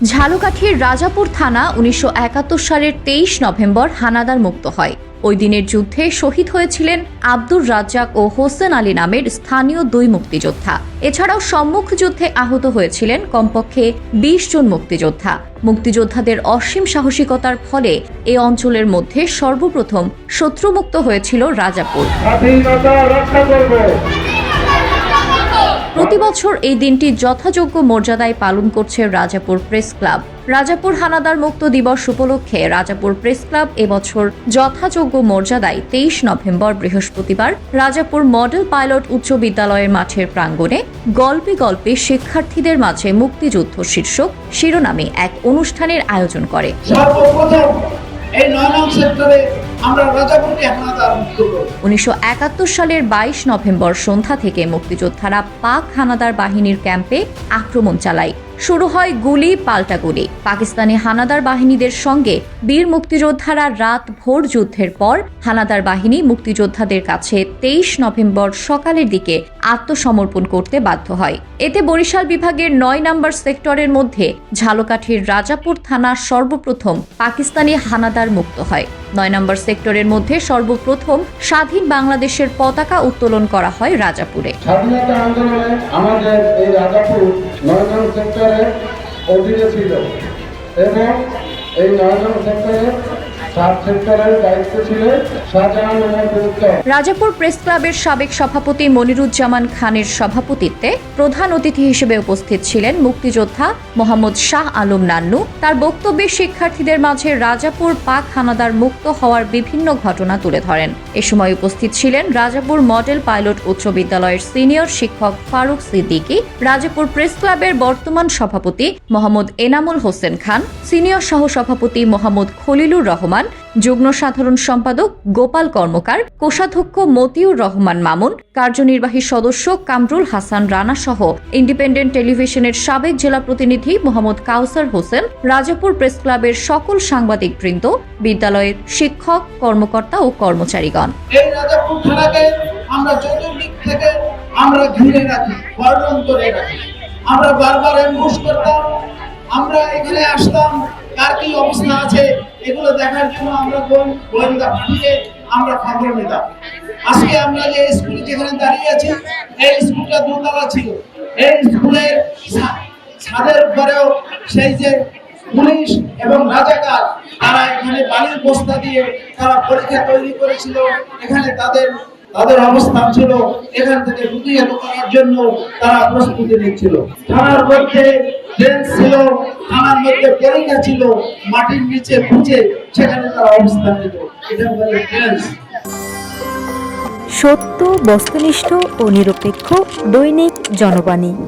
ঝালকাঠির রাজাপুর থানা ১৯৭১ সালের ২৩ নভেম্বর হানাদার মুক্ত হয়। ওই দিনের যুদ্ধে শহীদ হয়েছিলেন আব্দুর রাজ্জাক ও হোসেন আলী নামের স্থানীয় ২ মুক্তিযোদ্ধা। এছাড়াও সম্মুখ যুদ্ধে আহত হয়েছিলেন কমপক্ষে ২০ জন মুক্তিযোদ্ধা। মুক্তিযোদ্ধাদের অসীম সাহসিকতার ফলে এ অঞ্চলের মধ্যে সর্বপ্রথম শত্রুমুক্ত হয়েছিল রাজাপুর। প্রতি বছর এই দিনটি যথাযোগ্য মর্যাদায় পালন করছে রাজাপুর প্রেস ক্লাব। রাজাপুর হানাদার মুক্ত দিবস উপলক্ষে রাজাপুর প্রেস ক্লাব এবছর যথাযোগ্য মর্যাদায় ২৩ নভেম্বর বৃহস্পতিবার রাজাপুর মডেল পাইলট উচ্চ বিদ্যালয়ের মাঠের প্রাঙ্গণে গল্পে গল্পে শিক্ষার্থীদের মাঝে মুক্তিযুদ্ধ শীর্ষক শিরোনামে এক অনুষ্ঠানের আয়োজন করে। এই ৯ নং সেক্টরে আমরা রাজাপুরকে হানাদার মুক্ত করি। ১৯৭১ সালের ২২ নভেম্বর সন্ধ্যা থেকে মুক্তিযোদ্ধারা পাক হানাদার বাহিনীর ক্যাম্পে আক্রমণ চালায়। শুরু হয় গুলি পাল্টা গুলি। পাকিস্তানি হানাদার বাহিনীদের সঙ্গে বীর মুক্তিযোদ্ধারা রাত ভোর যুদ্ধের পর হানাদার বাহিনী মুক্তিযোদ্ধাদের কাছে ২৩ নভেম্বর সকালের দিকে আত্মসমর্পণ করতে বাধ্য হয়। এতে বরিশাল বিভাগের ৯ নম্বর সেক্টরের মধ্যে ঝালকাঠির রাজাপুর থানা সর্বপ্রথম পাকিস্তানি হানাদার মুক্ত হয়। ৯ নম্বর সেক্টরের মধ্যে সর্বপ্রথম স্বাধীন বাংলাদেশের পতাকা উত্তোলন করা হয় রাজাপুরে। স্বাধীনতা আন্দোলনে আমাদের এই রাজাপুর ৯ নং সেক্টরের অধীনে ছিল এবং এই ৯ নং সেক্টরের সাব সেক্টরের দায়িত্ব ছিল শাহজাহান উপযুক্ত। রাজাপুর প্রেস ক্লাবের সাবেক সভাপতি মনিরুজ্জামান খানের সভাপতিত্বে প্রধান অতিথি হিসেবে উপস্থিত ছিলেন মুক্তিযোদ্ধা মোহাম্মদ শাহ আলম নান্নু। তার বক্তব্যে শিক্ষার্থীদের মাঝে রাজাপুর পাক হানাদার মুক্ত হওয়ার বিভিন্ন ঘটনা তুলে ধরেন। এ সময় উপস্থিত ছিলেন রাজাপুর মডেল পাইলট উচ্চ বিদ্যালয়ের সিনিয়র শিক্ষক ফারুক সিদ্দিকী, রাজাপুর প্রেস ক্লাবের বর্তমান সভাপতি মোহাম্মদ এনামুল হোসেন খান, সিনিয়র সহ সভাপতি মোহাম্মদ খলিলুর রহমান, যুগ্ম সাধারণ সম্পাদক গোপাল কর্মকার, কোষাধ্যক্ষ মতিউর রহমান মামুন, কার্যনির্বাহী সদস্য কামরুল হাসান রানা সহ ইন্ডিপেন্ডেন্ট টেলিভিশনের সাবেক জেলা প্রতিনিধি মোহাম্মদ কাউসার হোসেন, রাজাপুর প্রেস ক্লাবের সকল সাংবাদিকবৃন্দ, বিদ্যালয়ের শিক্ষক, কর্মকর্তা ও কর্মচারীগণ। এই রাজাপুর থানাকে আমরা চতুর্দিক থেকে আমরা ঘিরে রাখি, বর্ণন করে রাখি। আমরা বারবার অ্যাম্বুশ করতাম, আমরা এখানে আসতাম, কার কি অবস্থা আছে এগুলো দেখার জন্য আমরা গোয়েন্দা পাঠিয়ে আমরা খবর নিতাম। আজকে আমরা যে স্কুলে যেখানে দাঁড়িয়ে আছি, এই স্কুলটা দোতলা ছিল। এই স্কুলের ছাদের উপরেও সেই যে পুলিশ এবং রাজাকার তারা এখানে বালির বস্তা দিয়ে তারা পরীক্ষা তৈরি করেছিল। এখানে তাদের অবস্থান ছিল, এখান থেকে গুটিয়ে ঢোকানোর জন্য তারা প্রস্তুতি নিচ্ছিল। থানার মধ্যে বেঞ্চ ছিল, থানার মধ্যে পরীক্ষা ছিল, মাটির নিচে খুঁজে সেখানে তারা অবস্থান নিত। এটা বলে বেঞ্চ। সত্য, বস্তুনিষ্ঠ ও নিরপেক্ষ দৈনিক জনবাণী।